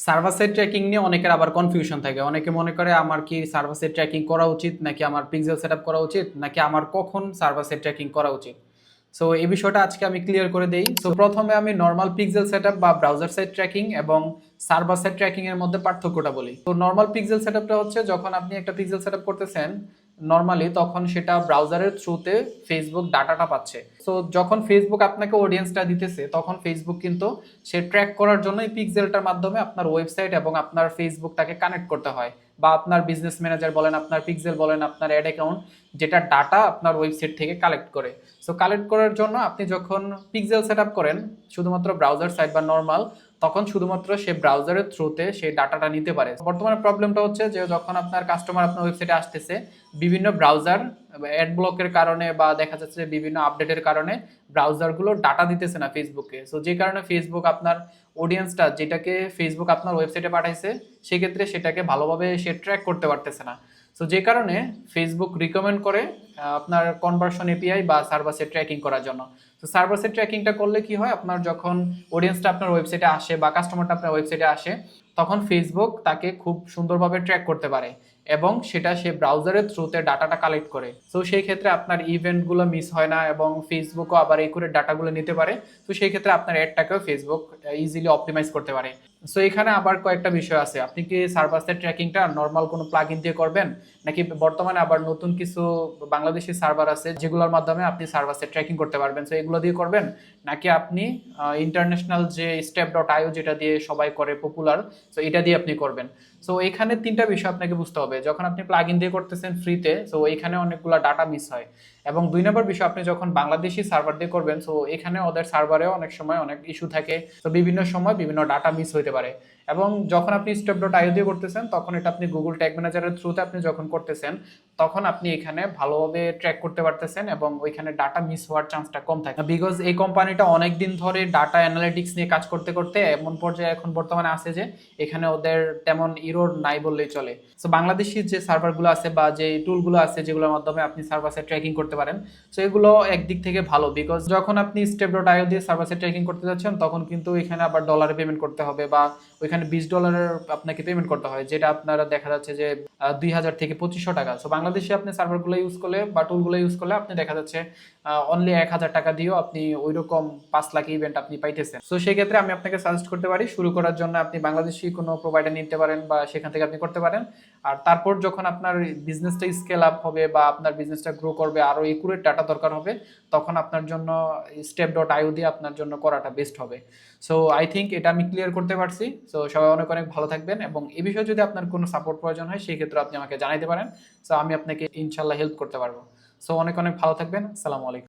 Server side tracking নিয়ে অনেকের আবার কনফিউশন থাকে। অনেকে মনে করে আমার কি সার্ভার সাইড ট্র্যাকিং করা উচিত, নাকি আমার পিক্সেল সেটআপ করা উচিত, নাকি আমার কখন সার্ভার সাইড ট্র্যাকিং করা উচিত। সো এই বিষয়টা আজকে আমি ক্লিয়ার করে দেই। সো প্রথমে আমি নর্মাল পিক্সেল সেটআপ বা ব্রাউজার সাইড ট্র্যাকিং এবং সার্ভার সাইড ট্র্যাকিং এর মধ্যে পার্থক্যটা বলি। তো নর্মাল পিক্সেল সেটআপটা হচ্ছে যখন আপনি একটা পিক্সেল সেটআপ করতেছেন নর্মালি, তখন সেটা ব্রাউজারের থ্রুতে ফেসবুক ডাটাটা পাচ্ছে। সো যখন ফেসবুক আপনাকে অডিয়েন্সটা দিতেছে, তখন ফেসবুক কিন্তু সে ট্র্যাক করার জন্য এই পিক্সেলটার মাধ্যমে আপনার ওয়েবসাইট এবং আপনার ফেসবুকটাকে কানেক্ট করতে হয়, বা আপনার বিজনেস ম্যানেজার বলেন, আপনার পিক্সেল বলেন, আপনার অ্যাড অ্যাকাউন্ট, যেটা ডাটা আপনার ওয়েবসাইট থেকে কালেক্ট করে। সো কালেক্ট করার জন্য আপনি যখন পিক্সেল সেট আপ করেন শুধুমাত্র ব্রাউজার সাইট বা নর্মাল, তখন শুধুমাত্র সে ব্রাউজারের থ্রুতে সেই ডাটাটা নিতে পারে। বর্তমানে প্রবলেমটা হচ্ছে যে যখন আপনার কাস্টমার আপনার ওয়েবসাইটে আসতেছে, বিভিন্ন ব্রাউজার অ্যাড ব্লকের কারণে বা দেখা যাচ্ছে বিভিন্ন আপডেটের কারণে ব্রাউজারগুলো ডাটা দিতেছে না ফেসবুকে। সো যে কারণে ফেসবুক আপনার অডিয়েন্সটা যেটাকে ফেসবুক আপনার ওয়েবসাইটে পাঠাইছে, সেক্ষেত্রে সেটাকে ভালোভাবে সে ট্র্যাক করতে পারতেছে না। সো যে কারণে ফেসবুক রিকমেন্ড করে আপনার কনভার্সন এপিআই বা সার্ভার সাইড ট্র্যাকিং করার জন্য। তো সার্ভার সাইড ট্র্যাকিংটা করলে কি হয়, আপনার যখন অডিয়েন্সটা আপনার ওয়েবসাইটে আসে বা কাস্টমারটা আপনার ওয়েবসাইটে আসে, তখন ফেসবুক তাকে খুব সুন্দরভাবে ট্র্যাক করতে পারে এবং সেটা সে ব্রাউজারের থ্রুতে ডাটাটা কালেক্ট করে। সো সেই ক্ষেত্রে আপনার ইভেন্টগুলো মিস হয় না এবং ফেসবুকও আবার এই করে ডাটাগুলো নিতে পারে। তো সেই ক্ষেত্রে আপনার অ্যাডটাকেও ফেসবুক ইজিলি অপটিমাইজ করতে পারে। সো এখানে আবার কয়েকটা বিষয় আছে। আপনি কি সার্ভার সাইড ট্র্যাকিংটা নর্মাল কোনো প্লাগইন দিয়ে করবেন, নাকি বর্তমানে আবার নতুন কিছু বাংলাদেশি সার্ভার আছে যেগুলোর মাধ্যমে আপনি সার্ভার সাইড ট্র্যাকিং করতে পারবেন, সো এগুলো দিয়ে করবেন, নাকি আপনি ইন্টারন্যাশনাল যে step.io যেটা দিয়ে সবাই করে পপুলার, সো এটা দিয়ে আপনি করবেন। সো এখানে তিনটা বিষয় আপনাকে বুঝতে হবে। যখন আপনি প্লাগইন দিয়ে করতেছেন ফ্রিতে, সো এখানে অনেকগুলো ডাটা মিস হয়। এবং দুই নম্বর বিষয়, আপনি যখন বাংলাদেশি সার্ভার দিয়ে করবেন, সো এখানে ওদের সার্ভারেও অনেক সময় অনেক ইস্যু থাকে। তো বিভিন্ন সময় বিভিন্ন ডাটা মিস হইতে পারে। এবং যখন আপনি step.io দিয়ে করতেছেন, তখন এটা আপনি গুগল ট্যাগ ম্যানেজারের থ্রুতে আপনি যখন করতেছেন, তখন আপনি এখানে ভালোভাবে ট্র্যাক করতে পারতেছেন এবং ওইখানে ডাটা মিস হওয়ার চান্সটা কম থাকে। বিকজ এই কোম্পানিটা অনেক দিন ধরে ডাটা অ্যানালিটিক্স নিয়ে কাজ করতে করতে এমন পর্যায়ে এখন বর্তমানে আছে যে এখানে ওদের তেমন ইরোর নাই বললেই চলে। সো বাংলাদেশি যে সার্ভারগুলো আছে বা যে টুলগুলো আছে যেগুলোর মাধ্যমে আপনি সার্ভার সাইড ট্র্যাকিং করতে পারেন, সো এগুলো একদিক থেকে ভালো। বিকজ যখন আপনি step.io দিয়ে সার্ভার সাইড ট্র্যাকিং করতে যাচ্ছেন, তখন কিন্তু এখানে আবার ডলারে পেমেন্ট করতে হবে, বা ওইখানে $20 আপনাকে পেমেন্ট করতে হয়, যেটা আপনারা দেখা যাচ্ছে যে 2000 থেকে 2500 টাকা। সো বাংলাদেশে আপনি সার্ভারগুলো ইউজ করলে বা টুলগুলো ইউজ করলে আপনি দেখা যাচ্ছে অনলি 1000 টাকা দিয়েও আপনি ওই রকম 5 লাখ ইভেন্ট আপনি পাইতেছেন। সো সেই ক্ষেত্রে আমি আপনাকে সাজেস্ট করতে পারি, শুরু করার জন্য আপনি বাংলাদেশি কোনো প্রোভাইডার নিতে পারেন বা সেখান থেকে আপনি করতে পারেন। আর তারপর যখন আপনার বিজনেসটা স্কেল আপ হবে বা আপনার বিজনেসটা গ্রো করবে, আরো একুরেট ডাটা দরকার হবে, তখন আপনার জন্য step.io দিয়ে আপনার জন্য করাটা বেস্ট হবে। সো আই থিঙ্ক এটা আমি ক্লিয়ার করতে পারছি। সো সবাই অনেক অনেক ভালো থাকবেন, এবং এই বিষয়ে যদি আপনার কোনো সাপোর্ট প্রয়োজন হয় সেই ক্ষেত্রে আপনি আমাকে জানাইতে পারেন। সো আমি আপনাকে ইনশাল্লাহ হেল্প করতে পারবো। সো অনেক অনেক ভালো থাকবেন। আসসালামু আলাইকুম।